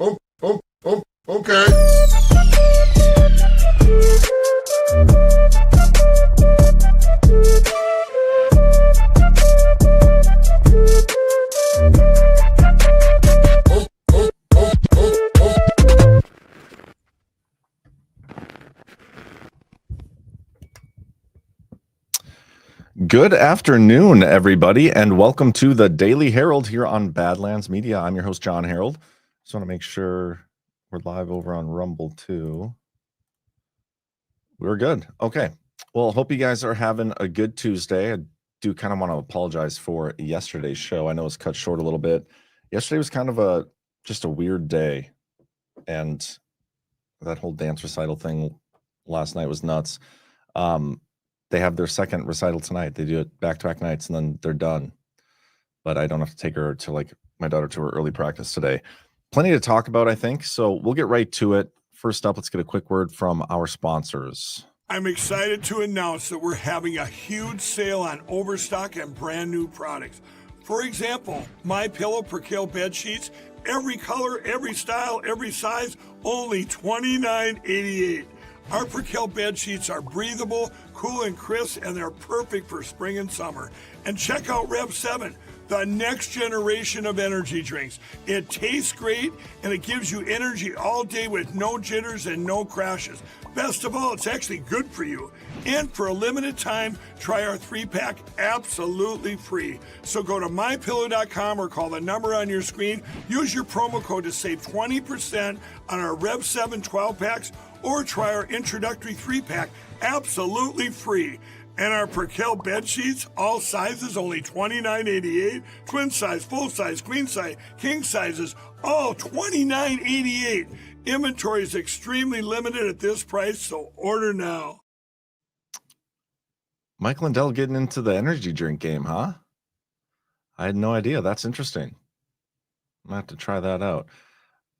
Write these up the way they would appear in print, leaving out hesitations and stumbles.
Okay. Good afternoon, everybody, and welcome to the Daily Herold here on Badlands Media. I'm your host, John Herold. Just want to make sure we're live over on Rumble, too. We're good. Okay. Well, hope you guys are having a good Tuesday. I do kind of want to apologize for yesterday's show. I know it's cut short a little bit. Yesterday was kind of just a weird day, and that whole dance recital thing last night was nuts. They have their second recital tonight. They do it back-to-back nights, and then they're done. But I don't have to take her to my daughter to her early practice today. Plenty to talk about, I think. So we'll get right to it. First up, let's get a quick word from our sponsors. I'm excited to announce that we're having a huge sale on overstock and brand new products. For example, My Pillow Percale bed sheets, every color, every style, every size, only $29.88. Our Percale bed sheets are breathable, cool and crisp, and they're perfect for spring and summer. And check out Rev 7, the next generation of energy drinks. It tastes great, and it gives you energy all day with no jitters and no crashes. Best of all, it's actually good for you. And for a limited time, try our 3-pack absolutely free. So go to mypillow.com or call the number on your screen. Use your promo code to save 20% on our Rev 7 12-packs, or try our introductory 3-pack absolutely free. And our Percale bed sheets, all sizes, only $29.88. Twin size, full size, queen size, king sizes, all $29.88. Inventory is extremely limited at this price, so order now. Mike Lindell getting into the energy drink game, huh? I had no idea. That's interesting. I'm going to have to try that out.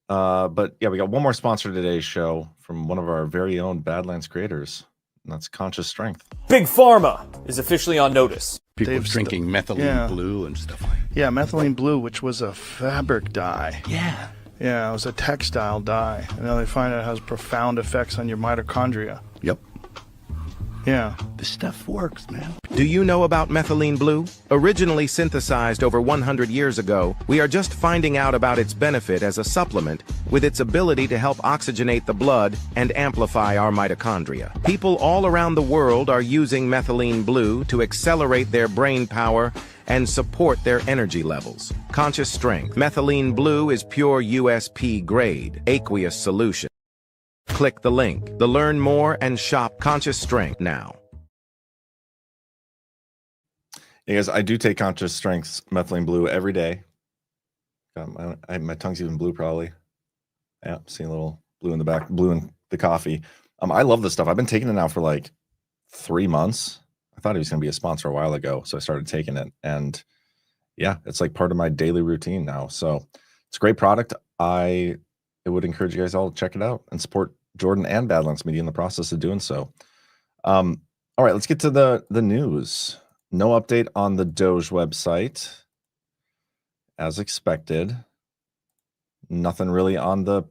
But yeah, we got one more sponsor of today's show from one of our very own Badlands creators, and that's Conscious Strength. Big Pharma is officially on notice. People drinking methylene blue and stuff like that. Yeah, methylene blue, which was a fabric dye. Yeah. Yeah, it was a textile dye. And now they find out it has profound effects on your mitochondria. Yep. Yeah. This stuff works, man. Do you know about methylene blue? Originally synthesized over 100 years ago, we are just finding out about its benefit as a supplement with its ability to help oxygenate the blood and amplify our mitochondria. People all around the world are using methylene blue to accelerate their brain power and support their energy levels. Conscious Strength. Methylene blue is pure USP grade, aqueous solution. Click the link to learn more and shop Conscious Strength now. Hey guys, I do take Conscious Strength's methylene blue every day. My tongue's even blue, probably. Yeah, seeing a little blue in the back, blue in the coffee. I love this stuff. I've been taking it now for like 3 months. I thought he was going to be a sponsor a while ago, so I started taking it. And yeah, it's like part of my daily routine now. So it's a great product. I would encourage you guys all to check it out and support Jordan and Badlands Media in the process of doing so. All right, let's get to the news. No update on the DOGE website, as expected. Nothing really on the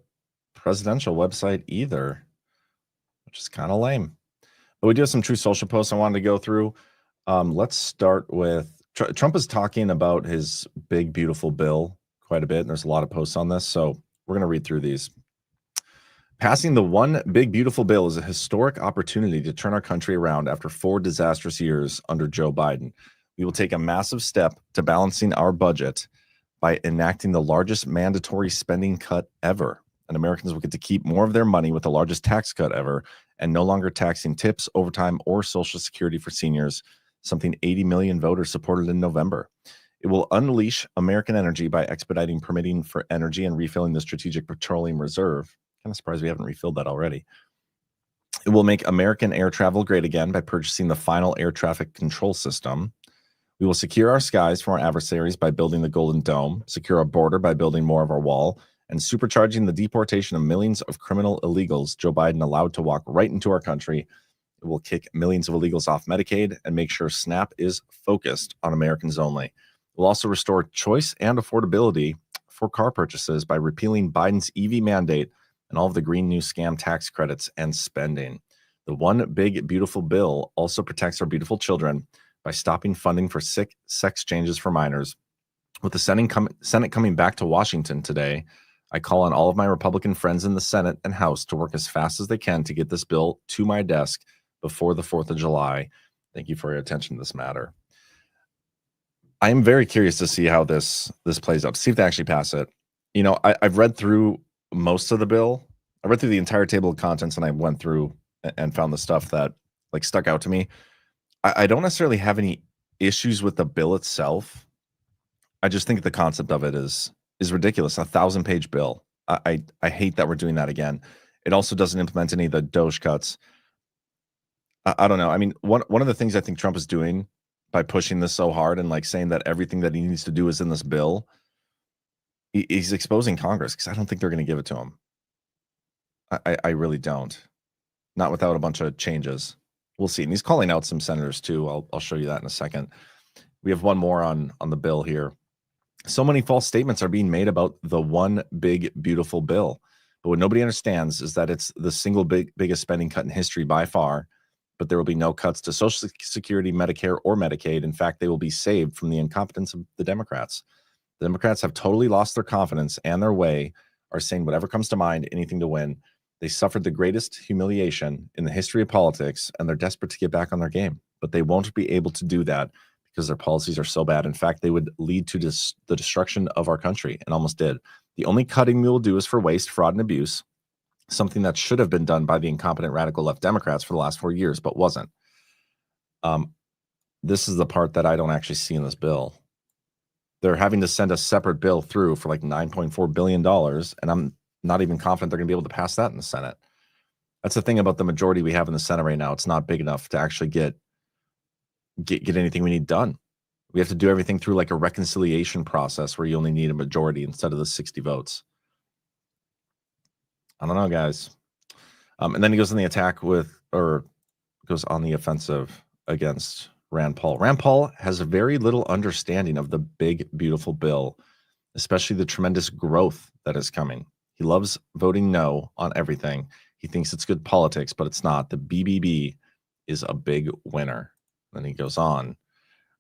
presidential website either, which is kind of lame. But we do have some True Social posts I wanted to go through. Let's start with Trump is talking about his big, beautiful bill quite a bit. And there's a lot of posts on this, so we're going to read through these. Passing the one big, beautiful bill is a historic opportunity to turn our country around after 4 disastrous years under Joe Biden. We will take a massive step to balancing our budget by enacting the largest mandatory spending cut ever. And Americans will get to keep more of their money with the largest tax cut ever and no longer taxing tips, overtime, or Social Security for seniors, something 80 million voters supported in November. It will unleash American energy by expediting permitting for energy and refilling the Strategic Petroleum Reserve. Kind of surprised we haven't refilled that already. It will make American air travel great again by purchasing the final air traffic control system. We will secure our skies from our adversaries by building the Golden Dome, secure our border by building more of our wall, and supercharging the deportation of millions of criminal illegals Joe Biden allowed to walk right into our country. It will kick millions of illegals off Medicaid and make sure SNAP is focused on Americans only. It will also restore choice and affordability for car purchases by repealing Biden's EV mandate and all of the green new scam tax credits and spending. The one big, beautiful bill also protects our beautiful children by stopping funding for sick sex changes for minors. With the Senate coming back to Washington today, I call on all of my Republican friends in the Senate and House to work as fast as they can to get this bill to my desk before the 4th of July. Thank you for your attention to this matter. I am very curious to see how this plays out, to see if they actually pass it. You know, I've read through most of the bill. I read through the entire table of contents, and I went through and found the stuff that like stuck out to me. I don't necessarily have any issues with the bill itself. I just think the concept of it is ridiculous. 1,000-page bill. I hate that we're doing that again. It also doesn't implement any of the DOGE cuts. I don't know. I mean, one of the things I think Trump is doing by pushing this so hard and like saying that everything that he needs to do is in this bill, he's exposing Congress, because I don't think they're going to give it to him. I really don't. Not without a bunch of changes. We'll see. And he's calling out some senators too. I'll show you that in a second. We have one more on the bill here. So many false statements are being made about the one big, beautiful bill. But what nobody understands is that it's the single biggest spending cut in history by far. But there will be no cuts to Social Security, Medicare, or Medicaid. In fact, they will be saved from the incompetence of the Democrats. The Democrats have totally lost their confidence and their way, are saying whatever comes to mind, anything to win. They suffered the greatest humiliation in the history of politics, and they're desperate to get back on their game. But they won't be able to do that because their policies are so bad. In fact, they would lead to the destruction of our country, and almost did. The only cutting we will do is for waste, fraud, and abuse, something that should have been done by the incompetent radical left Democrats for the last 4 years, but wasn't. This is the part that I don't actually see in this bill. They're having to send a separate bill through for like $9.4 billion, and I'm not even confident they're going to be able to pass that in the Senate. That's the thing about the majority we have in the Senate right now. It's not big enough to actually get anything we need done. We have to do everything through like a reconciliation process where you only need a majority instead of the 60 votes. I don't know, guys. And then he goes on the goes on the offensive against Rand Paul. Rand Paul has a very little understanding of the big, beautiful bill, especially the tremendous growth that is coming. He loves voting no on everything. He thinks it's good politics, but it's not. The BBB is a big winner. Then he goes on.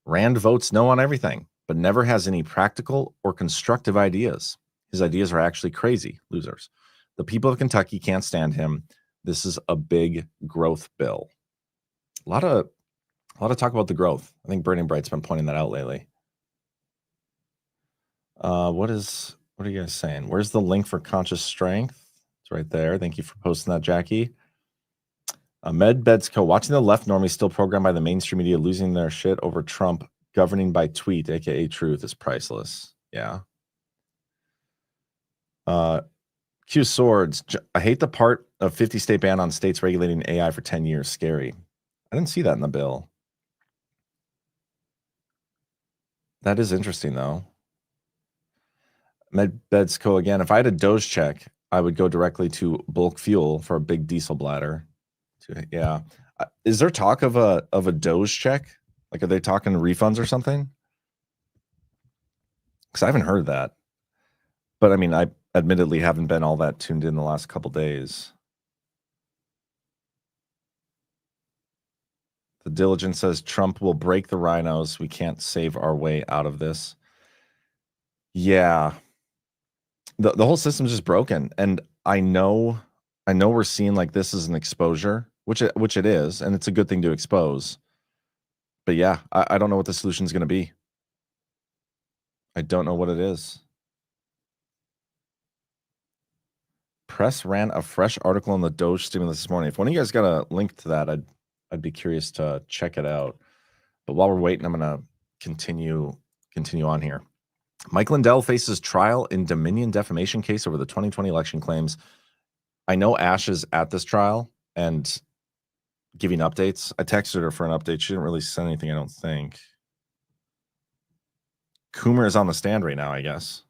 Rand votes no on everything, but never has any practical or constructive ideas. His ideas are actually crazy losers. The people of Kentucky can't stand him. This is a big growth bill. A lot of talk about the growth. I think Burning Bright's been pointing that out lately. What are you guys saying? Where's the link for conscious strength? It's right there. Thank you for posting that, Jackie. Med Bedsco, watching the left normally still programmed by the mainstream media losing their shit over Trump governing by tweet, aka truth, is priceless. Yeah. Q Swords, I hate the part of 50 state ban on states regulating AI for 10 years. Scary. I didn't see that in the bill. That is interesting, though. Med Bedsco again. If I had a DOGE check, I would go directly to bulk fuel for a big diesel bladder. Yeah. Is there talk of a DOGE check? Like, are they talking refunds or something? Because I haven't heard that. But I mean, I admittedly haven't been all that tuned in the last couple days. The Diligent says Trump will break the rhinos. We can't save our way out of this. Yeah. The whole system's just broken. And I know we're seeing like this as an exposure, which it is, and it's a good thing to expose. But yeah, I don't know what the solution is going to be. I don't know what it is. Press ran a fresh article on the DOGE stimulus this morning. If one of you guys got a link to that, I'd be curious to check it out. But while we're waiting, I'm going to continue on here. Mike Lindell faces trial in Dominion defamation case over the 2020 election claims. I know Ash is at this trial and giving updates. I texted her for an update. She didn't really send anything, I don't think. Coomer is on the stand right now, I guess.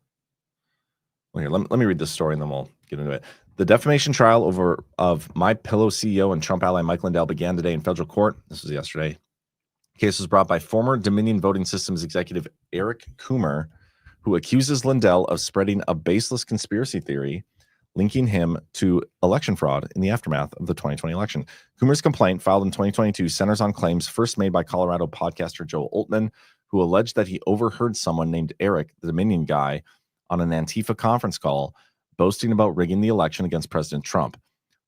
Well, here, let me read this story and then we'll get into it. The defamation trial of MyPillow CEO and Trump ally Mike Lindell began today in federal court. This was yesterday. The case was brought by former Dominion Voting Systems executive Eric Coomer, who accuses Lindell of spreading a baseless conspiracy theory linking him to election fraud in the aftermath of the 2020 election. Coomer's complaint, filed in 2022, centers on claims first made by Colorado podcaster Joel Altman, who alleged that he overheard someone named Eric, the Dominion guy, on an Antifa conference call boasting about rigging the election against President Trump.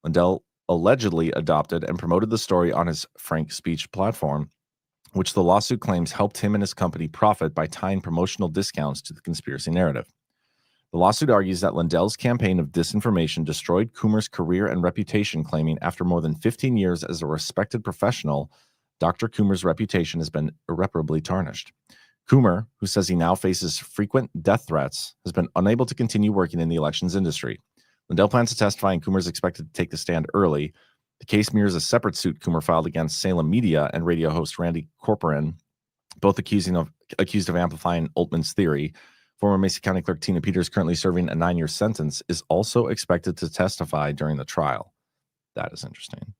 Lindell allegedly adopted and promoted the story on his Frank Speech platform, which the lawsuit claims helped him and his company profit by tying promotional discounts to the conspiracy narrative. The lawsuit argues that Lindell's campaign of disinformation destroyed Coomer's career and reputation, claiming after more than 15 years as a respected professional, Dr. Coomer's reputation has been irreparably tarnished. Coomer, who says he now faces frequent death threats, has been unable to continue working in the elections industry. Lindell plans to testify, and Coomer is expected to take the stand early. The case mirrors a separate suit Coomer filed against Salem Media and radio host Randy Corporon, both accused of amplifying Altman's theory. Former Mason County Clerk Tina Peters, currently serving a 9-year sentence, is also expected to testify during the trial. That is interesting.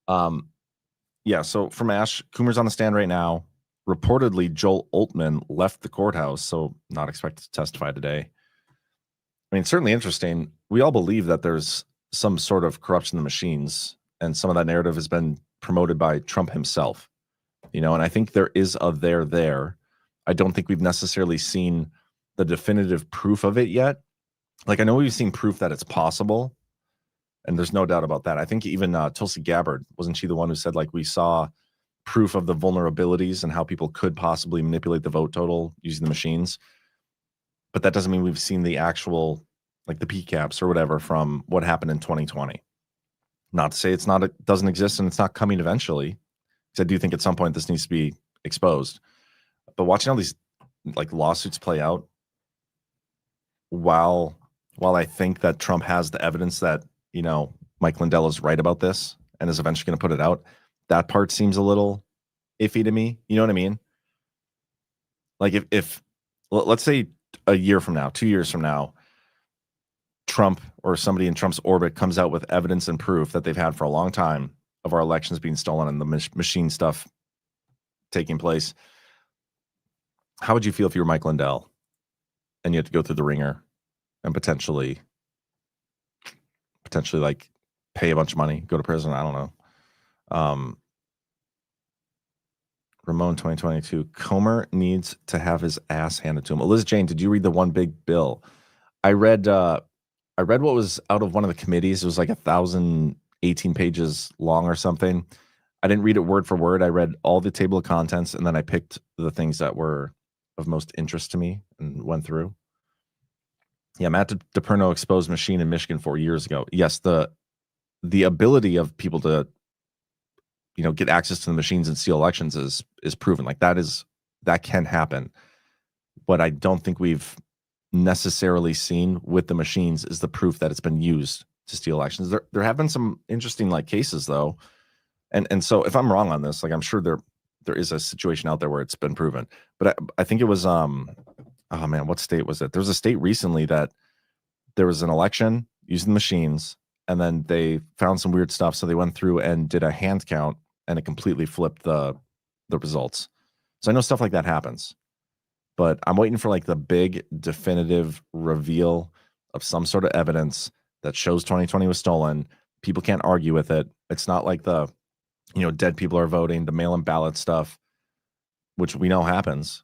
So from Ash, Coomer's on the stand right now. Reportedly, Joel Altman left the courthouse, so not expected to testify today. I mean, certainly interesting. We all believe that there's some sort of corruption in the machines, and some of that narrative has been promoted by Trump himself. And I think there is a there. I don't think we've necessarily seen the definitive proof of it yet. Like, I know we've seen proof that it's possible, and there's no doubt about that. I think even Tulsi Gabbard, wasn't she the one who said, like, we saw proof of the vulnerabilities and how people could possibly manipulate the vote total using the machines? But that doesn't mean we've seen the actual, like, the PCAPs or whatever from what happened in 2020. Not to say it doesn't exist and it's not coming eventually, because I do think at some point this needs to be exposed. But watching all these, like, lawsuits play out, while I think that Trump has the evidence that, Mike Lindell is right about this and is eventually going to put it out, that part seems a little iffy to me. You know what I mean? Like, if let's say a year from now, 2 years from now, Trump or somebody in Trump's orbit comes out with evidence and proof that they've had for a long time of our elections being stolen and the machine stuff taking place, how would you feel if you were Mike Lindell and you had to go through the ringer and potentially like pay a bunch of money, go to prison? I don't know. Ramon 2022, Comer needs to have his ass handed to him. Liz Jane, did you read the One Big Bill? I read what was out of one of the committees. It was like 1,018 pages long or something. I didn't read it word for word. I read all the table of contents, and then I picked the things that were of most interest to me and went through. Yeah, Matt DePerno exposed machine in Michigan 4 years ago. Yes, the ability of people to get access to the machines and steal elections is proven. Like, that can happen. What I don't think we've necessarily seen with the machines is the proof that it's been used to steal elections. There have been some interesting, like, cases though. And so if I'm wrong on this, like, I'm sure there is a situation out there where it's been proven. But I think it was what state was it? There was a state recently that there was an election using machines, and then they found some weird stuff, so they went through and did a hand count, and it completely flipped the results. So I know stuff like that happens, but I'm waiting for, like, the big definitive reveal of some sort of evidence that shows 2020 was stolen. People can't argue with it. It's not like the, dead people are voting, the mail-in ballot stuff, which we know happens.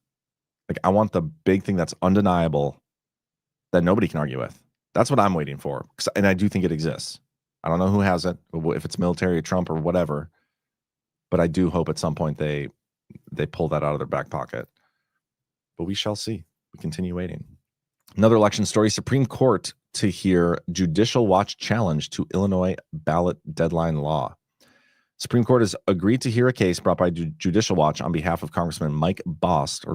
Like, I want the big thing that's undeniable that nobody can argue with. That's what I'm waiting for. And I do think it exists. I don't know who has it, if it's military, Trump, or whatever, but I do hope at some point they pull that out of their back pocket. But we shall see. We continue waiting. Another election story: Supreme Court to hear Judicial Watch challenge to Illinois ballot deadline law. Supreme Court has agreed to hear a case brought by Judicial Watch on behalf of Congressman Mike Bost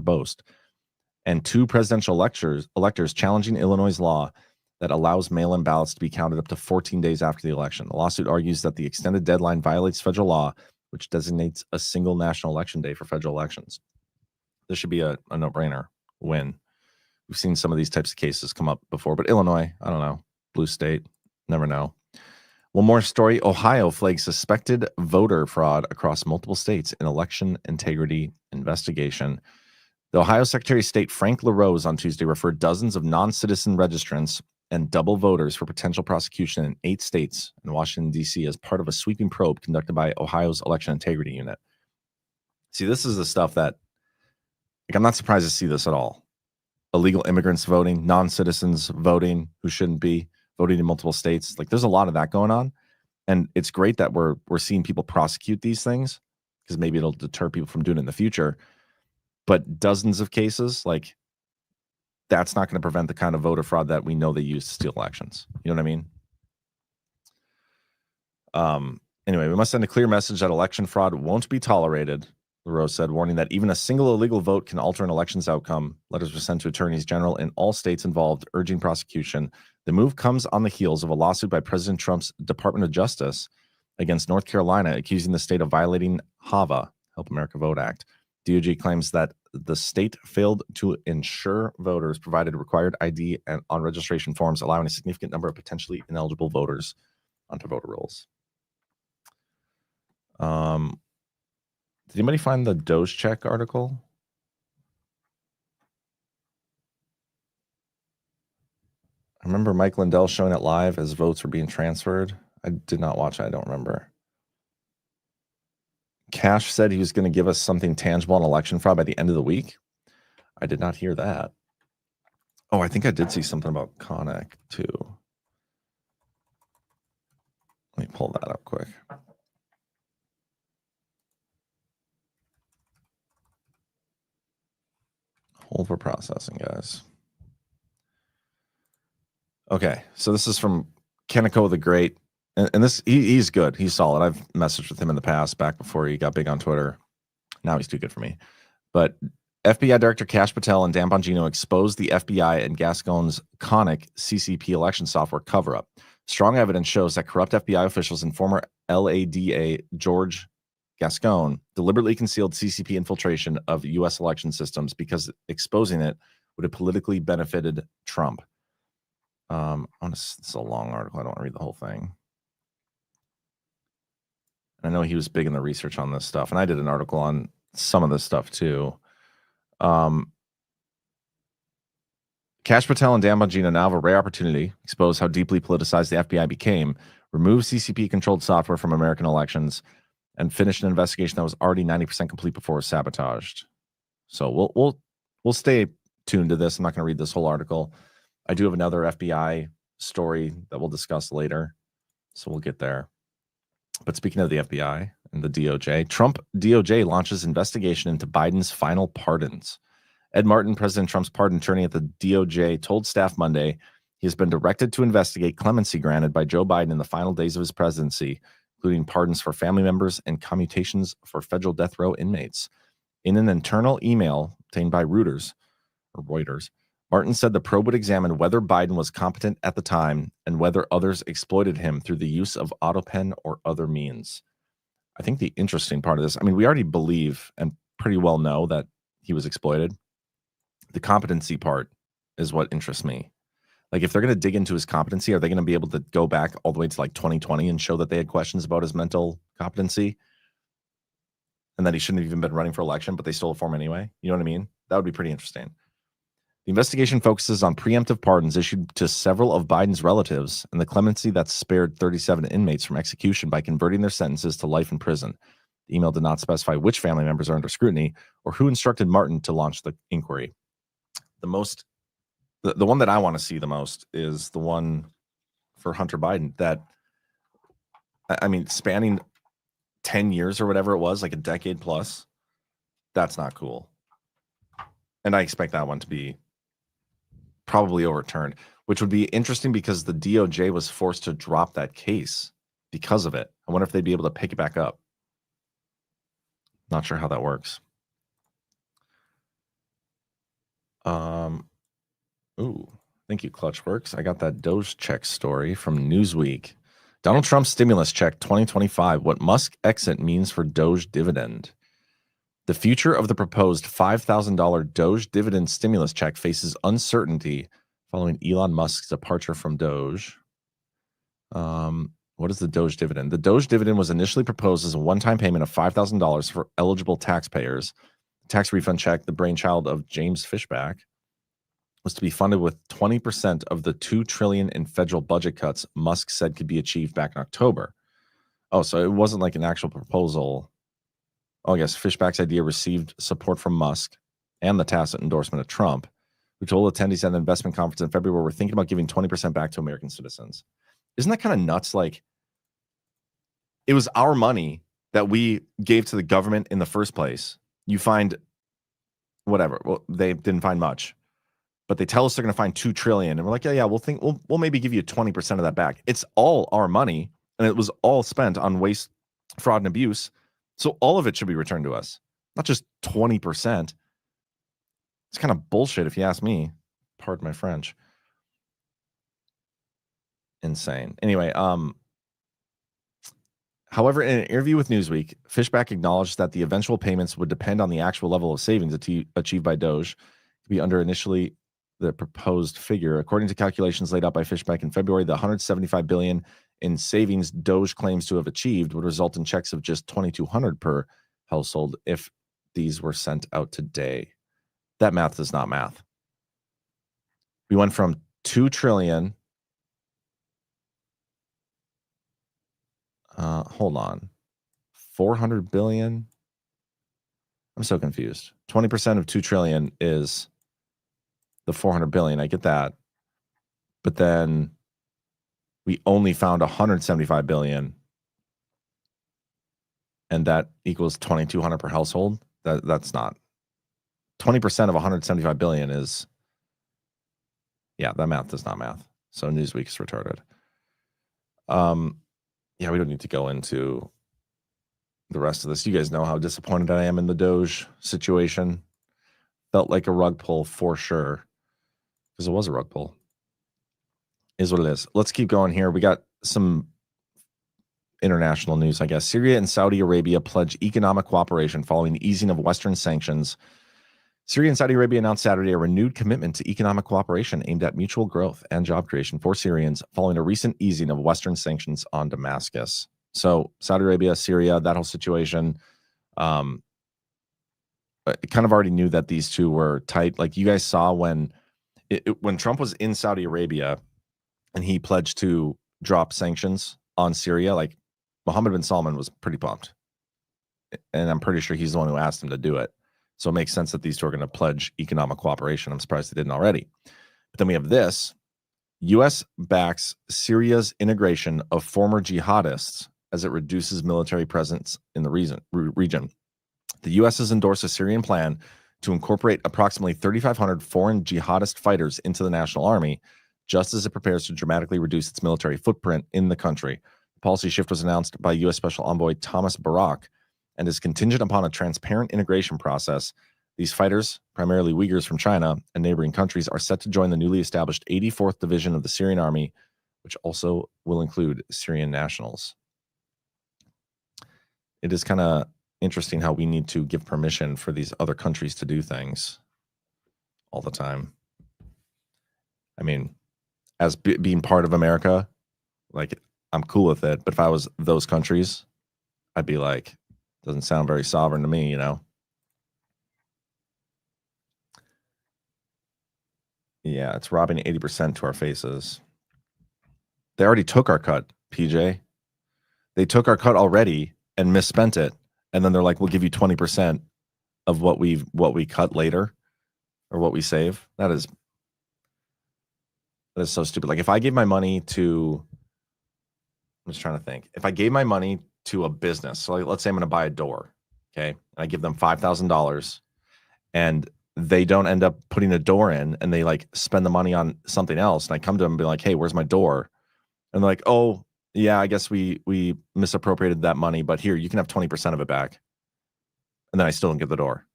and two presidential electors challenging Illinois' law that allows mail-in ballots to be counted up to 14 days after the election. The lawsuit argues that the extended deadline violates federal law, which designates a single national election day for federal elections. This should be a no-brainer win. We've seen some of these types of cases come up before, but Illinois, I don't know, blue state, never know. One more story: Ohio flags suspected voter fraud across multiple states in election integrity investigation. The Ohio Secretary of State Frank LaRose on Tuesday referred dozens of non-citizen registrants and double voters for potential prosecution in 8 states and Washington, D.C. as part of a sweeping probe conducted by Ohio's Election Integrity Unit. See, this is the stuff that, like, I'm not surprised to see this at all. Illegal immigrants voting, non-citizens voting who shouldn't be, voting in multiple states. Like, there's a lot of that going on. And it's great that we're seeing people prosecute these things because maybe it'll deter people from doing it in the future. But dozens of cases, like, that's not going to prevent the kind of voter fraud that we know they use to steal elections. You know what I mean? Anyway, we must send a clear message that election fraud won't be tolerated, LaRose said, warning that even a single illegal vote can alter an election's outcome. Letters were sent to attorneys general in all states involved, urging prosecution. The move comes on the heels of a lawsuit by President Trump's Department of Justice against North Carolina, accusing the state of violating HAVA, Help America Vote Act. DOGE claims that the state failed to ensure voters provided required ID and on registration forms, allowing a significant number of potentially ineligible voters onto voter rolls. Did anybody find the DOGE check article? I remember Mike Lindell showing it live as votes were being transferred. I did not watch it. I don't remember. Cash said he was going to give us something tangible on election fraud by the end of the week. I did not hear that. Oh, I think I did see something about Connick too. Let me pull that up quick. Hold for processing, guys. Okay, so this is from Kenneco the Great. And this, he's good. He's solid. I've messaged with him in the past, back before he got big on Twitter. Now he's too good for me. But FBI Director Kash Patel and Dan Bongino exposed the FBI and Gascon's Connick CCP election software cover-up. Strong evidence shows that corrupt FBI officials and former LADA George Gascon deliberately concealed CCP infiltration of U.S. election systems because exposing it would have politically benefited Trump. It's a long article. I don't want to read the whole thing. I know he was big in the research on this stuff, and I did an article on some of this stuff too. Kash Patel and Dan Bongino now have a rare opportunity to expose how deeply politicized the FBI became, remove CCP-controlled software from American elections, and finish an investigation that was already 90% complete before it was sabotaged. So we'll stay tuned to this. I'm not going to read this whole article. I do have another FBI story that we'll discuss later, so we'll get there. But speaking of the FBI and the DOJ, Trump DOJ launches investigation into Biden's final pardons. Ed Martin, President Trump's pardon attorney at the DOJ, told staff Monday he has been directed to investigate clemency granted by Joe Biden in the final days of his presidency, including pardons for family members and commutations for federal death row inmates. In an internal email obtained by Reuters, Martin said the probe would examine whether Biden was competent at the time and whether others exploited him through the use of AutoPen or other means. I think the interesting part of this, I mean, we already believe and pretty well know that he was exploited. The competency part is what interests me. Like, if they're going to dig into his competency, are they going to be able to go back all the way to like 2020 and show that they had questions about his mental competency and that he shouldn't have even been running for election, but they stole it for him anyway? You know what I mean? That would be pretty interesting. The investigation focuses on preemptive pardons issued to several of Biden's relatives and the clemency that spared 37 inmates from execution by converting their sentences to life in prison. The email did not specify which family members are under scrutiny or who instructed Martin to launch the inquiry. The one that I want to see the most is the one for Hunter Biden that, I mean, spanning 10 years or whatever it was, like a decade plus. That's not cool. And I expect that one to be probably overturned, which would be interesting because the DOJ was forced to drop that case because of it. I wonder if they'd be able to pick it back up. Not sure how that works. Thank you, Clutchworks. I got that Doge check story from Newsweek. Donald Trump's stimulus check 2025, what Musk exit means for Doge dividend. The future of the proposed $5,000 Doge dividend stimulus check faces uncertainty following Elon Musk's departure from Doge. What is the Doge dividend? The Doge dividend was initially proposed as a one-time payment of $5,000 for eligible taxpayers. tax refund check, the brainchild of James Fishback, was to be funded with 20% of the $2 trillion in federal budget cuts Musk said could be achieved back in October. Oh, so it wasn't like an actual proposal. Oh, I guess Fishback's idea received support from Musk and the tacit endorsement of Trump, who told attendees at an investment conference in February, we're thinking about giving 20% back to American citizens. Isn't that kind of nuts? Like, it was our money that we gave to the government in the first place. You find whatever. Well, they didn't find much, but they tell us they're going to find $2 trillion. And we're like, yeah, we'll maybe give you 20% of that back. It's all our money. And it was all spent on waste, fraud, and abuse. So all of it should be returned to us, not just 20%. It's kind of bullshit if you ask me. Pardon my French. Insane. Anyway, however, in an interview with Newsweek, Fishback acknowledged that the eventual payments would depend on the actual level of savings achieved by DOGE to be under initially the proposed figure. According to calculations laid out by Fishback in February, the $175 billion in savings DOGE claims to have achieved would result in checks of just $2,200 per household if these were sent out today. That math is not math. We went from $2 trillion. Hold on. 400 billion. I'm so confused. 20% of 2 trillion is the 400 billion. I get that. But then we only found 175 billion. And that equals 2,200 per household. That's not. 20% of 175 billion is, yeah, that math is not math. So Newsweek is retarded. Yeah, we don't need to go into the rest of this. You guys know how disappointed I am in the DOGE situation. Felt like a rug pull for sure. Because it was a rug pull. Is what it is. Let's keep going here. We got some international news, I guess. Syria and Saudi Arabia pledge economic cooperation following the easing of Western sanctions. Syria and Saudi Arabia announced Saturday a renewed commitment to economic cooperation aimed at mutual growth and job creation for Syrians following a recent easing of Western sanctions on Damascus. So Saudi Arabia, Syria, that whole situation, kind of already knew that these two were tight. Like you guys saw when Trump was in Saudi Arabia and he pledged to drop sanctions on Syria, like Mohammed bin Salman was pretty pumped. And I'm pretty sure he's the one who asked him to do it. So it makes sense that these two are going to pledge economic cooperation. I'm surprised they didn't already. But then we have this. U.S. backs Syria's integration of former jihadists as it reduces military presence in the region. The U.S. has endorsed a Syrian plan to incorporate approximately 3,500 foreign jihadist fighters into the national army, just as it prepares to dramatically reduce its military footprint in the country. The policy shift was announced by U.S. Special Envoy Thomas Barak and is contingent upon a transparent integration process. These fighters, primarily Uyghurs from China and neighboring countries, are set to join the newly established 84th Division of the Syrian Army, which also will include Syrian nationals. It is kind of interesting how we need to give permission for these other countries to do things all the time. I mean, as being part of America, like, I'm cool with it. But if I was those countries, I'd be like, doesn't sound very sovereign to me, you know? Yeah, it's robbing 80% to our faces. They already took our cut, PJ. They took our cut already and misspent it. And then they're like, we'll give you 20% of what we cut later or what we save. That is so stupid. Like if I gave my money to, I'm just trying to think. If I gave my money to a business, so like, let's say I'm going to buy a door, okay? And I give them $5,000 and they don't end up putting a door in and they like spend the money on something else. And I come to them and be like, hey, where's my door? And they're like, oh, yeah, I guess we misappropriated that money, but here, you can have 20% of it back. And then I still don't get the door.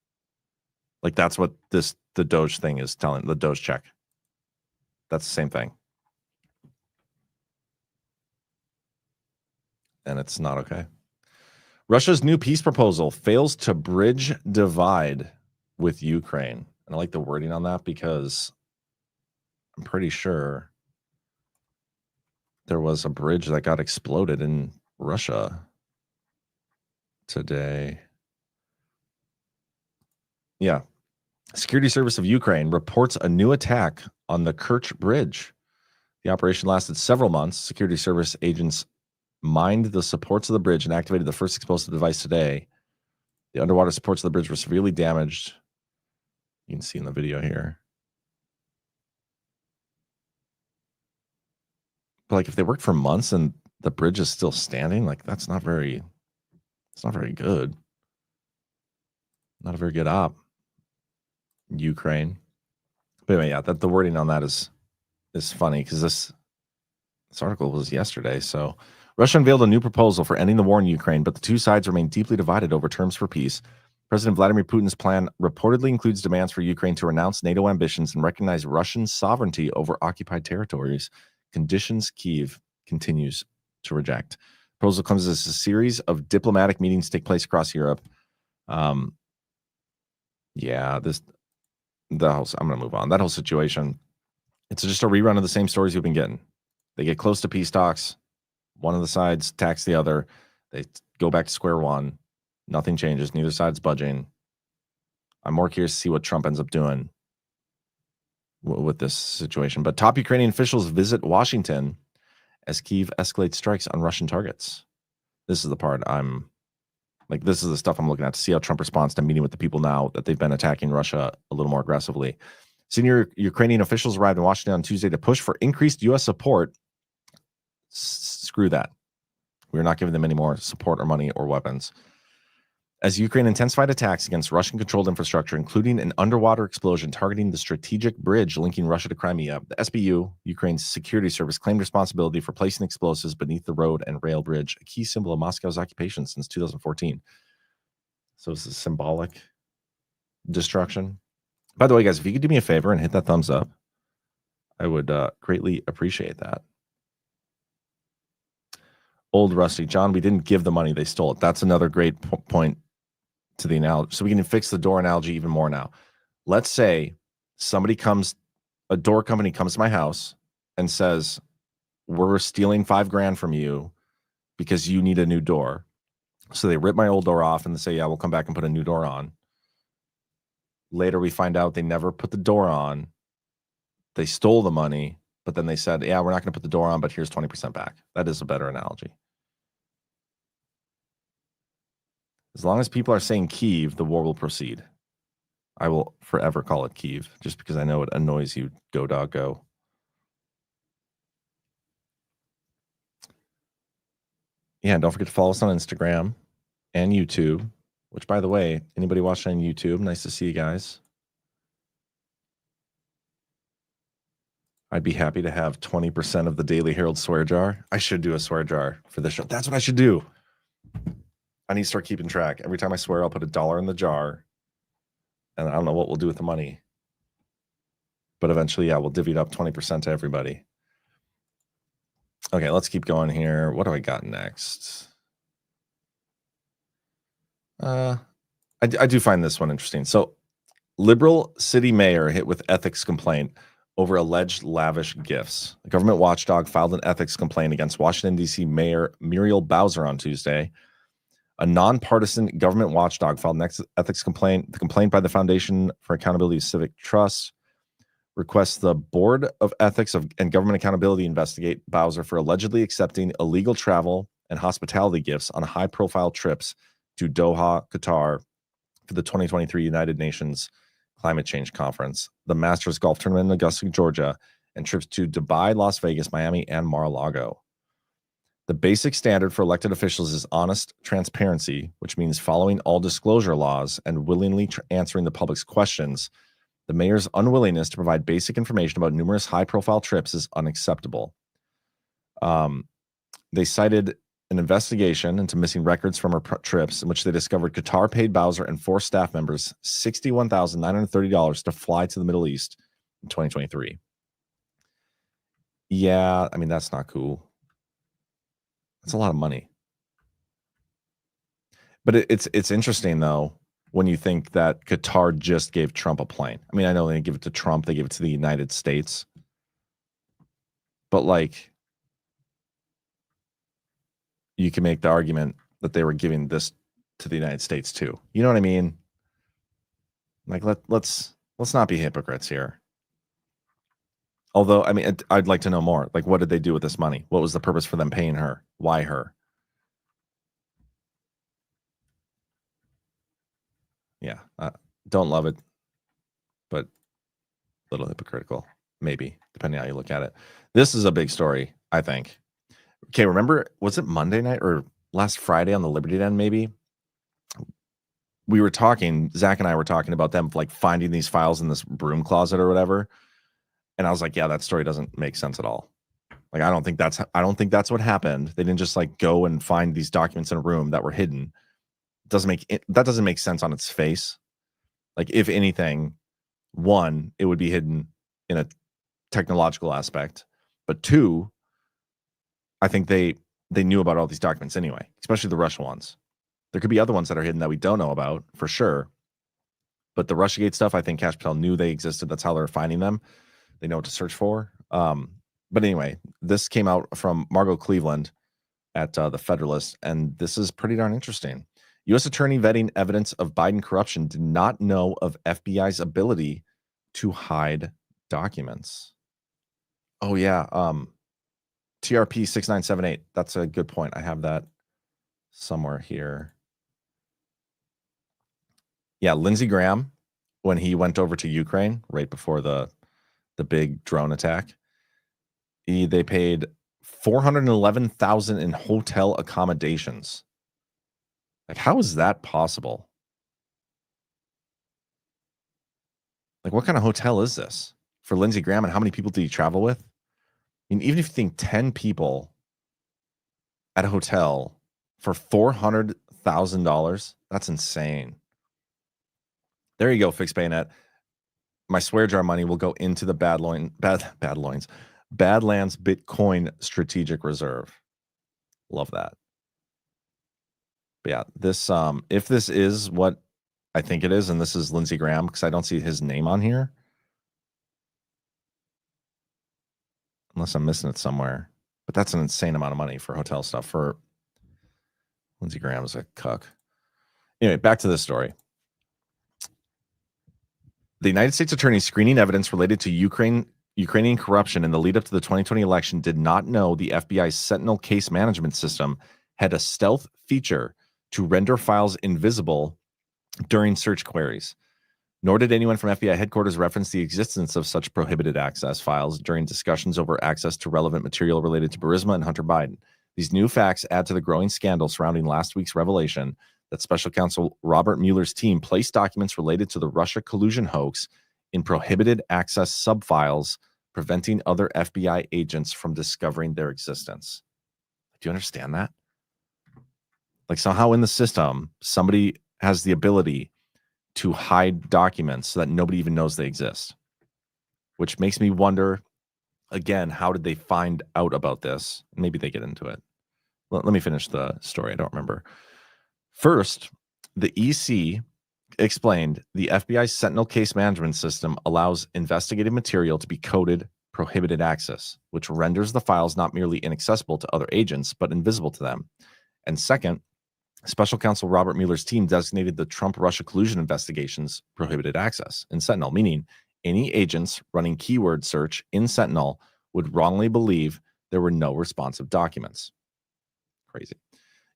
Like that's what the DOGE thing is telling, the DOGE check. That's the same thing. And it's not okay. Russia's new peace proposal fails to bridge divide with Ukraine. And I like the wording on that because I'm pretty sure there was a bridge that got exploded in Russia today. Yeah. Security Service of Ukraine reports a new attack on the Kerch Bridge. The operation lasted several months. Security Service agents mined the supports of the bridge and activated the first explosive device today. The underwater supports of the bridge were severely damaged. You can see in the video here. But like if they worked for months and the bridge is still standing, like it's not very good. Not a very good op. Ukraine. But anyway, yeah, the wording on that is funny because this article was yesterday. So Russia unveiled a new proposal for ending the war in Ukraine, but the two sides remain deeply divided over terms for peace. President Vladimir Putin's plan reportedly includes demands for Ukraine to renounce NATO ambitions and recognize Russian sovereignty over occupied territories, conditions Kyiv continues to reject. The proposal comes as a series of diplomatic meetings take place across Europe. I'm going to move on. That whole situation, it's just a rerun of the same stories we've been getting. They get close to peace talks. One of the sides attacks the other. They go back to square one. Nothing changes. Neither side's budging. I'm more curious to see what Trump ends up doing with this situation. But top Ukrainian officials visit Washington as Kyiv escalates strikes on Russian targets. This is the part this is the stuff I'm looking at to see how Trump responds to meeting with the people now that they've been attacking Russia a little more aggressively. Senior Ukrainian officials arrived in Washington on Tuesday to push for increased U.S. support. Screw that. We're not giving them any more support or money or weapons. As Ukraine intensified attacks against Russian-controlled infrastructure, including an underwater explosion targeting the strategic bridge linking Russia to Crimea, the SBU, Ukraine's security service, claimed responsibility for placing explosives beneath the road and rail bridge, a key symbol of Moscow's occupation since 2014. So it's a symbolic destruction. By the way, guys, if you could do me a favor and hit that thumbs up, I would greatly appreciate that. Old Rusty, John, we didn't give the money, they stole it. That's another great point to the analogy. So we can fix the door analogy even more now. Let's say a door company comes to my house and says, we're stealing $5,000 from you because you need a new door. So they rip my old door off and they say, yeah, we'll come back and put a new door on. Later, we find out they never put the door on. They stole the money, but then they said, yeah, we're not going to put the door on, but here's 20% back. That is a better analogy. As long as people are saying Kyiv, the war will proceed. I will forever call it Kyiv, just because I know it annoys you. Go, dog, go. Yeah, don't forget to follow us on Instagram and YouTube, which, by the way, anybody watching on YouTube, nice to see you guys. I'd be happy to have 20% of the Daily Herold swear jar. I should do a swear jar for this show. That's what I should do. I need to start keeping track. Every time I swear, I'll put $1 in the jar. And I don't know what we'll do with the money. But eventually, yeah, we'll divvy it up 20% to everybody. Okay, let's keep going here. What do I got next? I do find this one interesting. So, liberal city mayor hit with ethics complaint over alleged lavish gifts. The government watchdog filed an ethics complaint against Washington, D.C. Mayor Muriel Bowser on Tuesday. A nonpartisan government watchdog filed an ethics complaint. The complaint by the Foundation for Accountability of Civic Trust requests the Board of Ethics and Government Accountability investigate Bowser for allegedly accepting illegal travel and hospitality gifts on high-profile trips to Doha, Qatar, for the 2023 United Nations Climate Change Conference, the Masters Golf Tournament in Augusta, Georgia, and trips to Dubai, Las Vegas, Miami, and Mar-a-Lago. The basic standard for elected officials is honest transparency, which means following all disclosure laws and willingly answering the public's questions. The mayor's unwillingness to provide basic information about numerous high-profile trips is unacceptable. They cited an investigation into missing records from her trips in which they discovered Qatar paid Bowser and 4 staff members $61,930 to fly to the Middle East in 2023. Yeah, I mean, that's not cool. That's a lot of money. But it's interesting, though, when you think that Qatar just gave Trump a plane. I mean, I know they didn't give it to Trump. They gave it to the United States. But, like, you can make the argument that they were giving this to the United States, too. You know what I mean? Like let's not be hypocrites here. Although, I mean, I'd like to know more. Like, what did they do with this money? What was the purpose for them paying her? Why her? Yeah, don't love it, but a little hypocritical, maybe, depending on how you look at it. This is a big story, I think. Okay, remember, was it Monday night or last Friday on the Liberty Den, maybe? We were talking, Zach and I were talking about them, like, finding these files in this broom closet or whatever. And I was like, yeah, that story doesn't make sense at all. Like, I don't think that's what happened. They didn't just like go and find these documents in a room that were hidden. That doesn't make sense on its face. Like, if anything, one, it would be hidden in a technological aspect, but two, I think they knew about all these documents anyway, especially the Russian ones. There could be other ones that are hidden that we don't know about for sure, but the Russiagate stuff, I think Kash Patel knew they existed. That's how they're finding them. They know what to search for. But anyway, this came out from Margot Cleveland at the Federalist, and this is pretty darn interesting. U.S. attorney vetting evidence of Biden corruption did not know of FBI's ability to hide documents. Oh, yeah. TRP 6978. That's a good point. I have that somewhere here. Yeah, Lindsey Graham, when he went over to Ukraine right before the big drone attack, they paid $411,000 in hotel accommodations. Like, how is that possible? Like, what kind of hotel is this for Lindsey Graham, and how many people did he travel with? I mean, even if you think 10 people at a hotel for $400,000, that's insane. There you go, Fixed Bayonet. My swear jar money will go into the Badlands Bitcoin Strategic Reserve. Love that. But yeah, this if this is what I think it is, and this is Lindsey Graham, because I don't see his name on here, unless I'm missing it somewhere. But that's an insane amount of money for hotel stuff. For Lindsey Graham is a cuck. Anyway, back to this story. The United States attorney screening evidence related to Ukrainian corruption in the lead up to the 2020 election did not know the FBI's Sentinel case management system had a stealth feature to render files invisible during search queries. Nor did anyone from FBI headquarters reference the existence of such prohibited access files during discussions over access to relevant material related to Burisma and Hunter Biden. These new facts add to the growing scandal surrounding last week's revelation that Special Counsel Robert Mueller's team placed documents related to the Russia collusion hoax in prohibited access subfiles, preventing other FBI agents from discovering their existence. Do you understand that? Like, somehow in the system, somebody has the ability to hide documents so that nobody even knows they exist, which makes me wonder, again, how did they find out about this? Maybe they get into it. Let me finish the story. I don't remember. First, the EC explained the FBI's Sentinel case management system allows investigative material to be coded prohibited access, which renders the files not merely inaccessible to other agents, but invisible to them. And second, Special Counsel Robert Mueller's team designated the Trump-Russia collusion investigations prohibited access in Sentinel, meaning any agents running keyword search in Sentinel would wrongly believe there were no responsive documents. Crazy.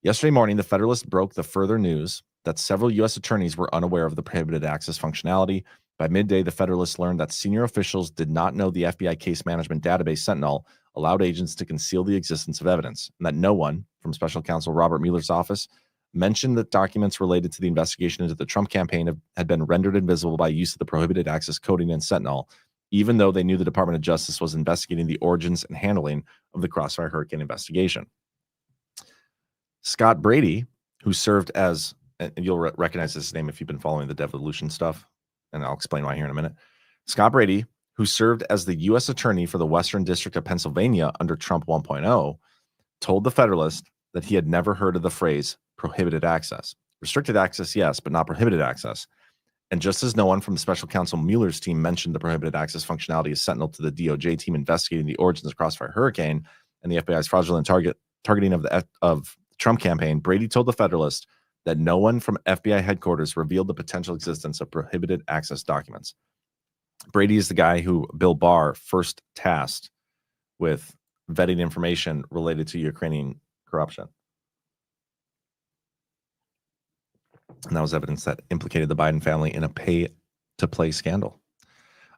Yesterday morning, the Federalist broke the further news that several U.S. attorneys were unaware of the prohibited access functionality. By midday, the Federalist learned that senior officials did not know the FBI case management database Sentinel allowed agents to conceal the existence of evidence, and that no one from Special Counsel Robert Mueller's office mentioned that documents related to the investigation into the Trump campaign had been rendered invisible by use of the prohibited access coding in Sentinel, even though they knew the Department of Justice was investigating the origins and handling of the Crossfire Hurricane investigation. Scott Brady, who served as, and you'll recognize this name if you've been following the devolution stuff, and I'll explain why here in a minute. Scott Brady, who served as the U.S. Attorney for the Western District of Pennsylvania under Trump 1.0, told the Federalist that he had never heard of the phrase prohibited access. Restricted access, yes, but not prohibited access. And just as no one from the Special Counsel Mueller's team mentioned the prohibited access functionality as Sentinel to the DOJ team investigating the origins of Crossfire Hurricane and the FBI's fraudulent targeting of the Trump campaign, Brady told the Federalist that no one from FBI headquarters revealed the potential existence of prohibited access documents. Brady is the guy who Bill Barr first tasked with vetting information related to Ukrainian corruption. And that was evidence that implicated the Biden family in a pay-to-play scandal.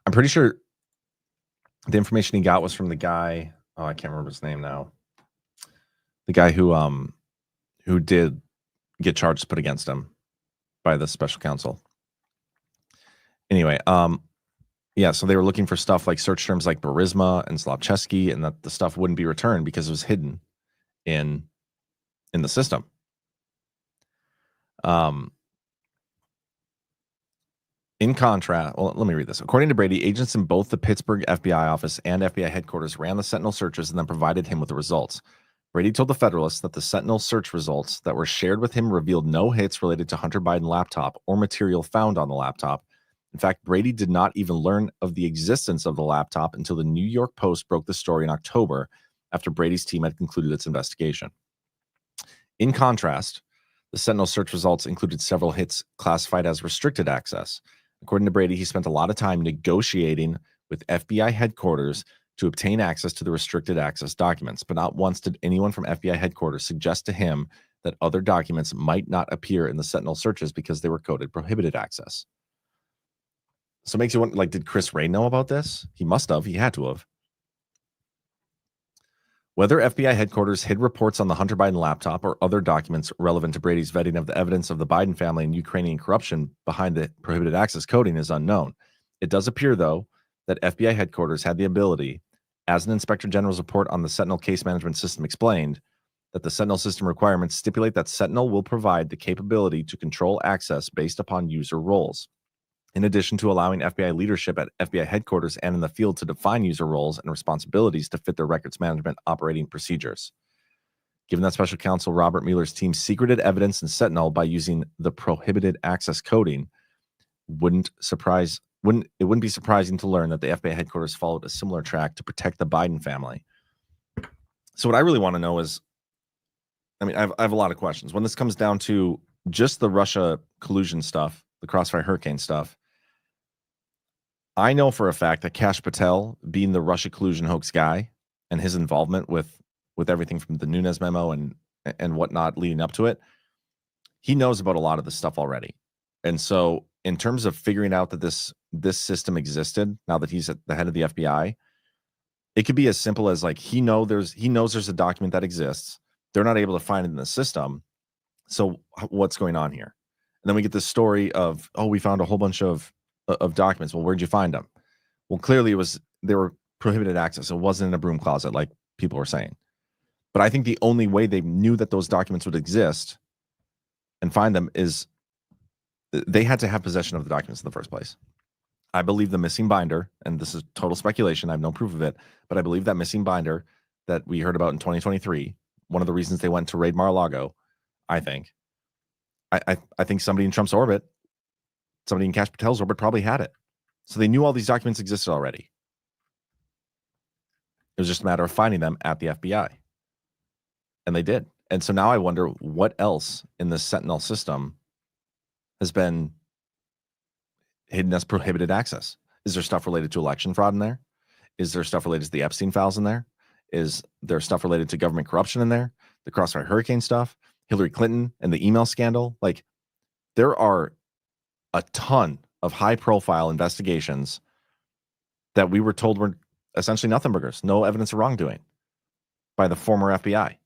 I'm pretty sure the information he got was from the guy, oh, I can't remember his name now. The guy who did get charges put against him by the special counsel. Anyway, yeah, so they were looking for stuff like search terms like Burisma and Slapchesky, and that the stuff wouldn't be returned because it was hidden in the system. In contrast, well, let me read this. According to Brady, agents in both the Pittsburgh FBI office and FBI headquarters ran the Sentinel searches and then provided him with the results. Brady told the Federalist that the Sentinel search results that were shared with him revealed no hits related to Hunter Biden laptop or material found on the laptop. In fact, Brady did not even learn of the existence of the laptop until the New York Post broke the story in October after Brady's team had concluded its investigation. In contrast, the Sentinel search results included several hits classified as restricted access. According to Brady, he spent a lot of time negotiating with FBI headquarters to obtain access to the restricted access documents, but not once did anyone from FBI headquarters suggest to him that other documents might not appear in the Sentinel searches because they were coded prohibited access. So it makes you wonder, like, did Chris Wray know about this? He must have. He had to have. Whether FBI headquarters hid reports on the Hunter Biden laptop or other documents relevant to Brady's vetting of the evidence of the Biden family and Ukrainian corruption behind the prohibited access coding is unknown. It does appear, though, that FBI headquarters had the ability, as an Inspector General's report on the Sentinel case management system explained, that the Sentinel system requirements stipulate that Sentinel will provide the capability to control access based upon user roles. In addition to allowing FBI leadership at FBI headquarters and in the field to define user roles and responsibilities to fit their records management operating procedures. Given that Special Counsel Robert Mueller's team secreted evidence in Sentinel by using the prohibited access coding, it wouldn't be surprising to learn that the FBI headquarters followed a similar track to protect the Biden family. So what I really want to know is, I mean, I have a lot of questions. When this comes down to just the Russia collusion stuff, the Crossfire Hurricane stuff, I know for a fact that Kash Patel, being the Russia collusion hoax guy and his involvement with everything from the Nunes memo and whatnot leading up to it, he knows about a lot of this stuff already. And so in terms of figuring out that this system existed, now that he's at the head of the FBI, it could be as simple as like, he knows there's a document that exists. They're not able to find it in the system. So what's going on here? And then we get this story of, oh, we found a whole bunch of documents. Well, where'd you find them? Well, clearly they were prohibited access. It wasn't in a broom closet like people were saying. But I think the only way they knew that those documents would exist and find them is they had to have possession of the documents in the first place. I believe the missing binder, and this is total speculation, I have no proof of it, but I believe that missing binder that we heard about in 2023, one of the reasons they went to raid Mar-a-Lago, I think somebody in Trump's orbit, somebody in Kash Patel's orbit probably had it. So they knew all these documents existed already. It was just a matter of finding them at the FBI. And they did. And so now I wonder what else in the Sentinel system has been hidden as prohibited access. Is there stuff related to election fraud in there? Is there stuff related to the Epstein files in there? Is there stuff related to government corruption in there? The Crossfire Hurricane stuff? Hillary Clinton and the email scandal? Like, there are a ton of high-profile investigations that we were told were essentially nothing burgers, no evidence of wrongdoing by the former FBI.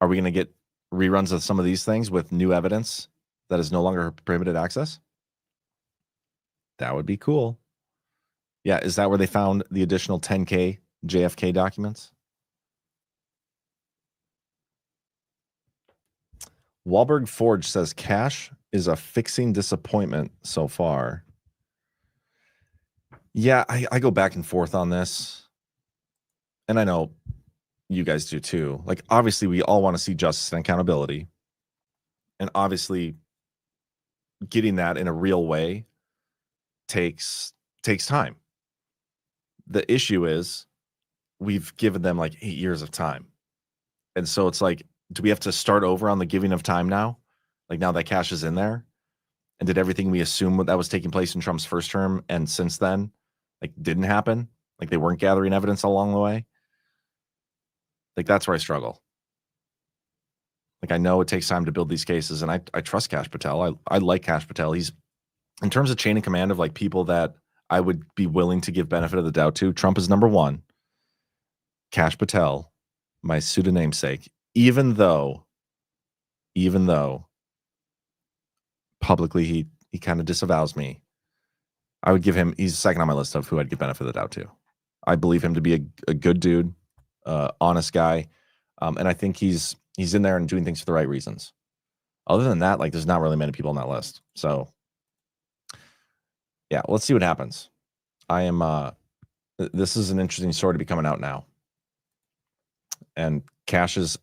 Are we going to get reruns of some of these things with new evidence that is no longer prohibited access? That would be cool. Yeah, is that where they found the additional 10K JFK documents? Wahlberg Forge says Kash is a fixing disappointment so far. Yeah, I go back and forth on this. And I know you guys do too. Like, obviously, we all want to see justice and accountability. And obviously, getting that in a real way takes time. The issue is we've given them like 8 years of time. And so it's like, do we have to start over on the giving of time now? Like now that cash is in there? And did everything we assume that was taking place in Trump's first term and since then, like, didn't happen? Like they weren't gathering evidence along the way? Like that's where I struggle. Like I know it takes time to build these cases, and I trust Kash Patel. I like Kash Patel. He's, in terms of chain of command of like people that I would be willing to give benefit of the doubt to, Trump is number one. Kash Patel, my pseudo-namesake, even though publicly he kind of disavows me, I would give him, he's second on my list of who I'd give benefit of the doubt to. I believe him to be a good dude, honest guy, and I think he's in there and doing things for the right reasons. Other than that, like there's not really many people on that list. So yeah, let's see what happens. I am this is an interesting story to be coming out now. And Kash is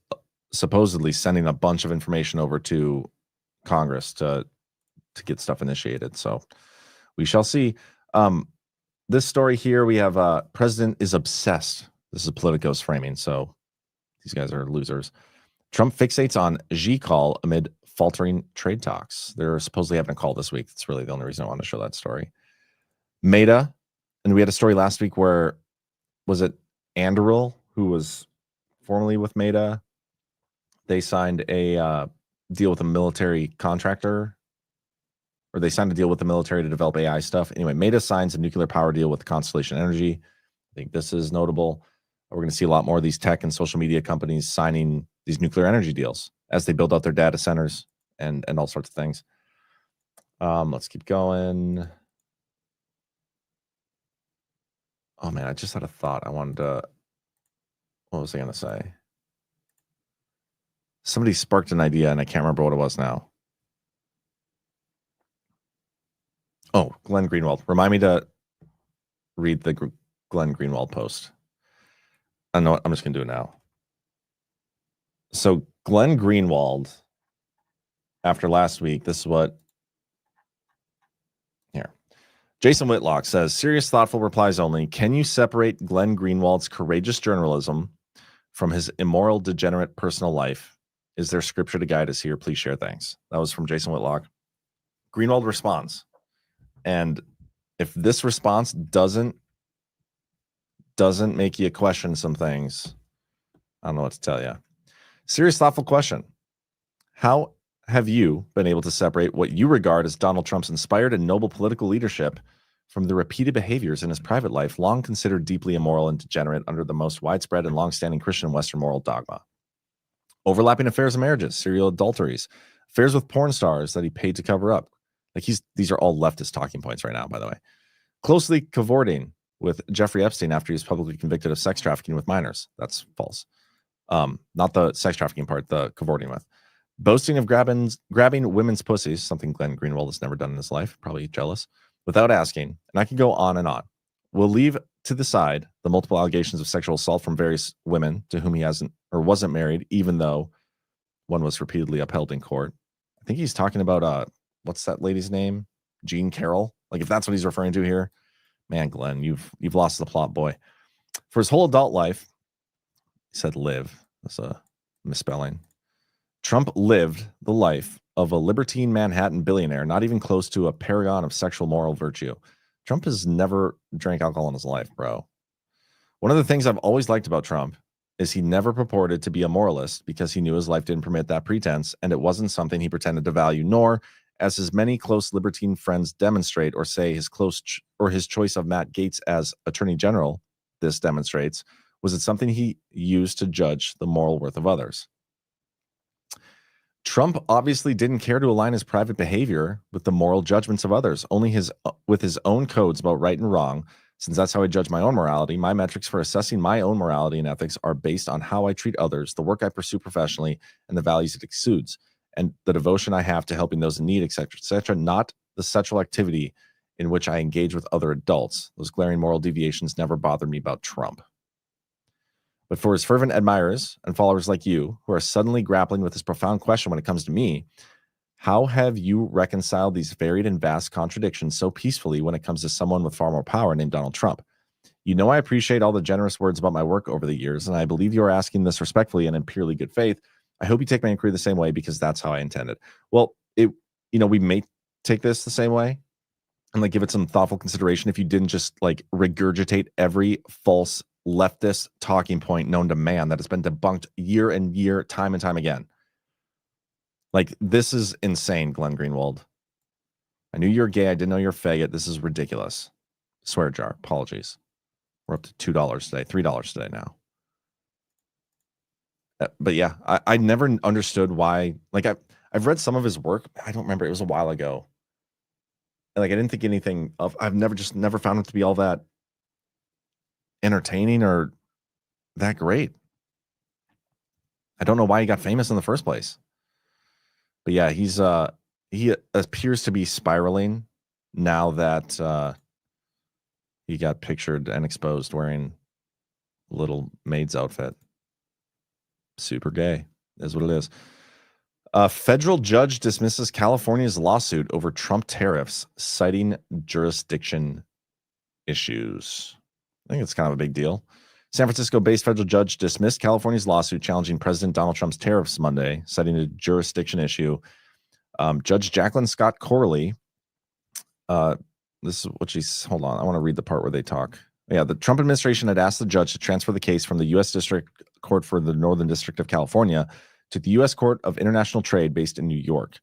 supposedly sending a bunch of information over to Congress to get stuff initiated. So we shall see. This story here, we have President is obsessed. This is Politico's framing, so these guys are losers. Trump fixates on Xi call amid faltering trade talks. They're supposedly having a call this week. That's really the only reason I want to show that story. Meta, and we had a story last week where, was it Anduril, who was formerly with Meta? They signed a deal with a military contractor, or they signed a deal with the military to develop AI stuff. Anyway, Meta signs a nuclear power deal with Constellation Energy. I think this is notable. We're going to see a lot more of these tech and social media companies signing these nuclear energy deals as they build out their data centers and all sorts of things. Let's keep going. Oh man, I just had a thought. I wanted to, what was I going to say? Somebody sparked an idea and I can't remember what it was now. Oh, Glenn Greenwald. Remind me to read the Glenn Greenwald post. I know, I'm just going to do it now. So Glenn Greenwald, after last week, this is what, here. Jason Whitlock says, serious, thoughtful replies only. Can you separate Glenn Greenwald's courageous journalism from his immoral, degenerate personal life? Is there scripture to guide us here? Please share. Thanks. That was from Jason Whitlock. Greenwald responds. And if this response doesn't make you question some things, I don't know what to tell you. Serious, thoughtful question. How have you been able to separate what you regard as Donald Trump's inspired and noble political leadership from the repeated behaviors in his private life, long considered deeply immoral and degenerate under the most widespread and long-standing Christian Western moral dogma? Overlapping affairs and marriages, serial adulteries, affairs with porn stars that he paid to cover up. Like these are all leftist talking points right now, by the way. Closely cavorting with Jeffrey Epstein after he was publicly convicted of sex trafficking with minors. That's false. Not the sex trafficking part, the cavorting with. Boasting of grabbing women's pussies, something Glenn Greenwald has never done in his life, probably jealous, without asking. And I can go on and on. We'll leave to the side the multiple allegations of sexual assault from various women to whom he hasn't or wasn't married, even though one was repeatedly upheld in court. I think he's talking about what's that lady's name? Jean Carroll. Like if that's what he's referring to here, man, Glenn, you've lost the plot, boy. For his whole adult life, he said live. That's a misspelling. Trump lived the life of a libertine Manhattan billionaire, not even close to a paragon of sexual moral virtue. Trump has never drank alcohol in his life, bro. One of the things I've always liked about Trump is he never purported to be a moralist because he knew his life didn't permit that pretense, and it wasn't something he pretended to value, nor, as his many close libertine friends demonstrate or say his choice of Matt Gaetz as Attorney General, this demonstrates, was it something he used to judge the moral worth of others. Trump obviously didn't care to align his private behavior with the moral judgments of others, only with his own codes about right and wrong. Since that's how I judge my own morality, my metrics for assessing my own morality and ethics are based on how I treat others, the work I pursue professionally, and the values it exudes, and the devotion I have to helping those in need, etc., not the sexual activity in which I engage with other adults. Those glaring moral deviations never bothered me about Trump. But for his fervent admirers and followers like you, who are suddenly grappling with this profound question when it comes to me, how have you reconciled these varied and vast contradictions so peacefully when it comes to someone with far more power named Donald Trump? You know I appreciate all the generous words about my work over the years, and I believe you are asking this respectfully and in purely good faith. I hope you take my inquiry the same way because that's how I intended. Well, we may take this the same way and like give it some thoughtful consideration if you didn't just like regurgitate every false leftist talking point known to man that has been debunked year and year, time and time again. Like, this is insane, Glenn Greenwald. I knew you're gay. I didn't know you're a faggot. This is ridiculous. Swear jar. Apologies. We're up to $2 today, $3 today now. But yeah, I never understood why. Like, I've read some of his work. I don't remember. It was a while ago. And like, I didn't think anything of. I've never found him to be all that entertaining or that great. I don't know why he got famous in the first place. But yeah, he appears to be spiraling now that he got pictured and exposed wearing a little maid's outfit. Super gay is what it is. A federal judge dismisses California's lawsuit over Trump tariffs, citing jurisdiction issues. I think it's kind of a big deal. San Francisco-based federal judge dismissed California's lawsuit challenging President Donald Trump's tariffs Monday, citing a jurisdiction issue. Judge Jacqueline Scott Corley, this is what she's, hold on, I want to read the part where they talk. Yeah, the Trump administration had asked the judge to transfer the case from the U.S. District Court for the Northern District of California to the U.S. Court of International Trade based in New York.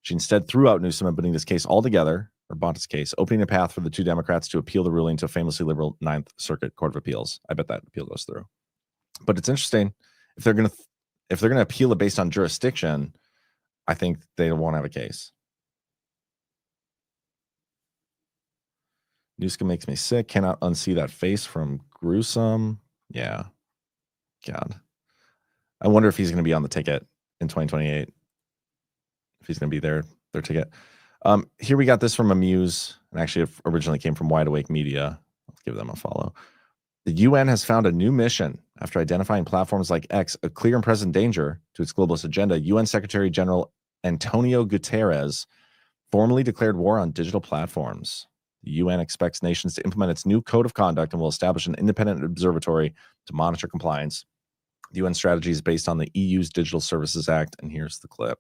She instead threw out Newsom, opening this case altogether, or Bonta's case, opening a path for the two Democrats to appeal the ruling to a famously liberal Ninth Circuit Court of Appeals. I bet that appeal goes through. But it's interesting. If they're gonna appeal it based on jurisdiction, I think they won't have a case. Newsom makes me sick. Cannot unsee that face from gruesome. Yeah. God. I wonder if he's going to be on the ticket in 2028. If he's going to be their ticket. Here we got this from Amuse, and actually it originally came from Wide Awake Media. Let's give them a follow. The UN has found a new mission after identifying platforms like X a clear and present danger to its globalist agenda. UN Secretary General Antonio Guterres formally declared war on digital platforms. The UN expects nations to implement its new code of conduct and will establish an independent observatory to monitor compliance. The UN strategy is based on the EU's Digital Services Act, and here's the clip.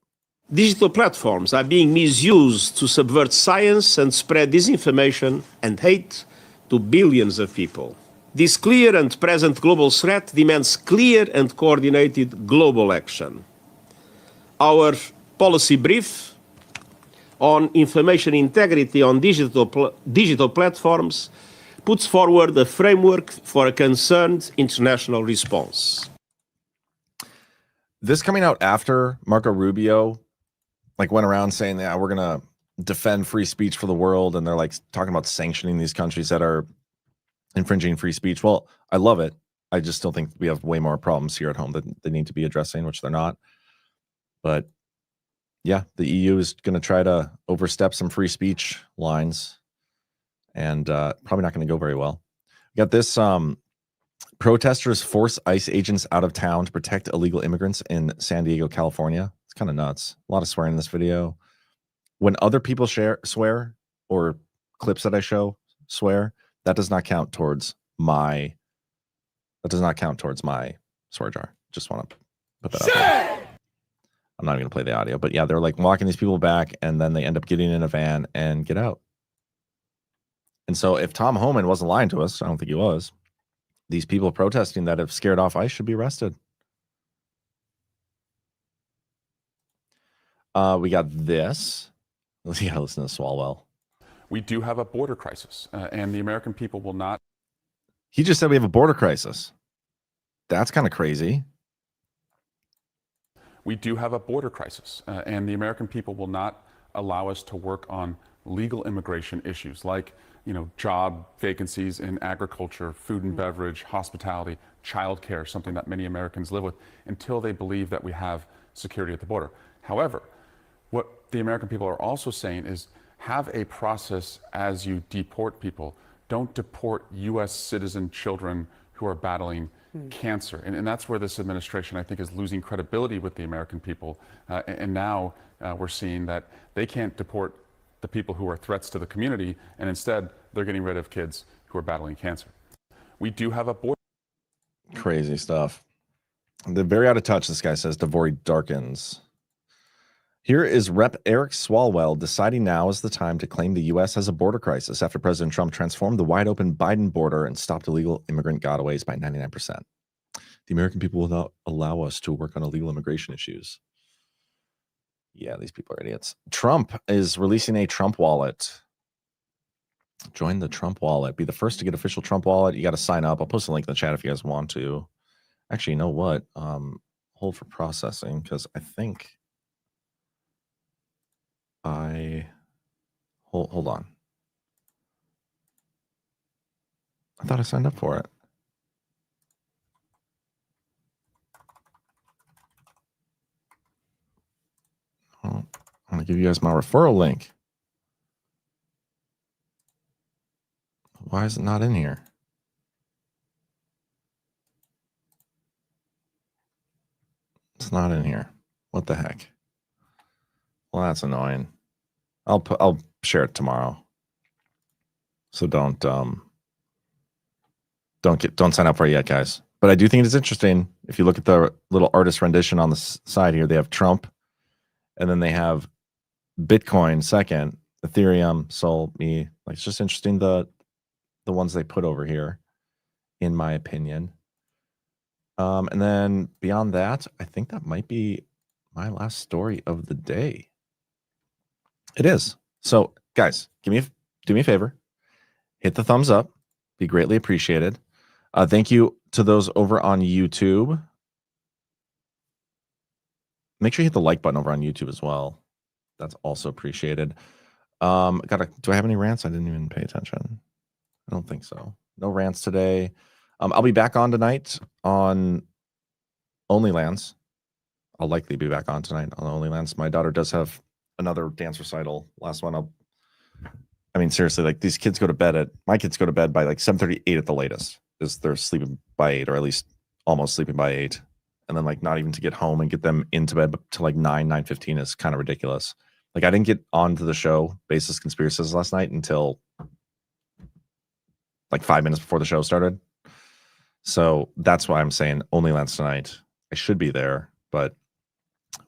Digital platforms are being misused to subvert science and spread disinformation and hate to billions of people. This clear and present global threat demands clear and coordinated global action. Our policy brief on information integrity on digital platforms puts forward a framework for a concerned international response. This coming out after Marco Rubio went around saying, yeah, we're going to defend free speech for the world. And they're talking about sanctioning these countries that are infringing free speech. Well, I love it. I just still think we have way more problems here at home that they need to be addressing, which they're not. But yeah, the EU is going to try to overstep some free speech lines, and probably not going to go very well. We got this. Protesters force ICE agents out of town to protect illegal immigrants in San Diego, California. It's kind of nuts. A lot of swearing in this video. When other people swear, or clips that I show swear, that does not count towards my. That does not count towards my swear jar. Just want to put that out there. I'm not even going to play the audio, but yeah, they're walking these people back, and then they end up getting in a van and get out. And so if Tom Homan wasn't lying to us, I don't think he was, these people protesting that have scared off ICE should be arrested. We got this. You gotta listen to Swalwell. We do have a border crisis, and the American people will not. He just said we have a border crisis. That's kind of crazy. We do have a border crisis, and the American people will not allow us to work on legal immigration issues like, job vacancies in agriculture, food and beverage, hospitality, childcare, something that many Americans live with, until they believe that we have security at the border. However, what the American people are also saying is have a process as you deport people. Don't deport U.S. citizen children who are battling cancer. And that's where this administration, I think, is losing credibility with the American people. And now we're seeing that they can't deport the people who are threats to the community, and instead they're getting rid of kids who are battling cancer. We do have a border. Crazy stuff. They're very out of touch, this guy says. Devori Darkins. Here is Rep. Eric Swalwell deciding now is the time to claim the U.S. has a border crisis after President Trump transformed the wide-open Biden border and stopped illegal immigrant gotaways by 99%. The American people will not allow us to work on illegal immigration issues. Yeah, these people are idiots. Trump is releasing a Trump wallet. Join the Trump wallet. Be the first to get official Trump wallet. You got to sign up. I'll post a link in the chat if you guys want to. Actually, you know what? Hold for processing because I think hold on. I thought I signed up for it. Oh, I'm gonna give you guys my referral link. Why is it not in here? It's not in here. What the heck? Well, that's annoying. I'll share it tomorrow. So don't sign up for it yet, guys. But I do think it's interesting. If you look at the little artist rendition on the side here, they have Trump, and then they have Bitcoin second, Ethereum, Sol, me. Like, it's just interesting the ones they put over here, in my opinion. And then beyond that, I think that might be my last story of the day. It is. So, guys, do me a favor. Hit the thumbs up. Be greatly appreciated. Thank you to those over on YouTube. Make sure you hit the like button over on YouTube as well. That's also appreciated. Do I have any rants? I didn't even pay attention. I don't think so. No rants today. I'll be back on tonight on OnlyLands. I'll likely be back on tonight on OnlyLands. My daughter does have another dance recital. Last one. I mean, seriously, like these kids go to bed my kids go to bed by like 7:38 at the latest. Is they're sleeping by 8, or at least almost sleeping by 8. And then like not even to get home and get them into bed to like 9:15 is kind of ridiculous. Like I didn't get onto the show Baseless Conspiracies last night until like 5 minutes before the show started. So that's why I'm saying OnlyLands tonight. I should be there, but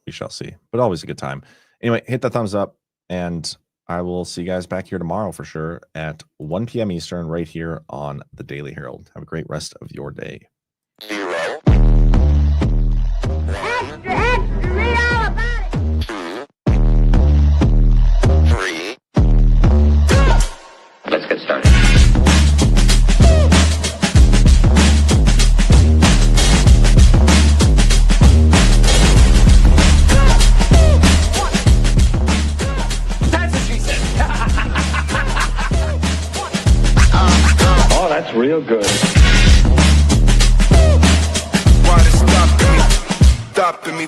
we shall see. But always a good time. Anyway, hit the thumbs up, and I will see you guys back here tomorrow for sure at 1 p.m. Eastern right here on the Daily Herald. Have a great rest of your day. Extra, extra, read all about it. 3. Let's get started. That's real good. Why they stopping me? Stopping me.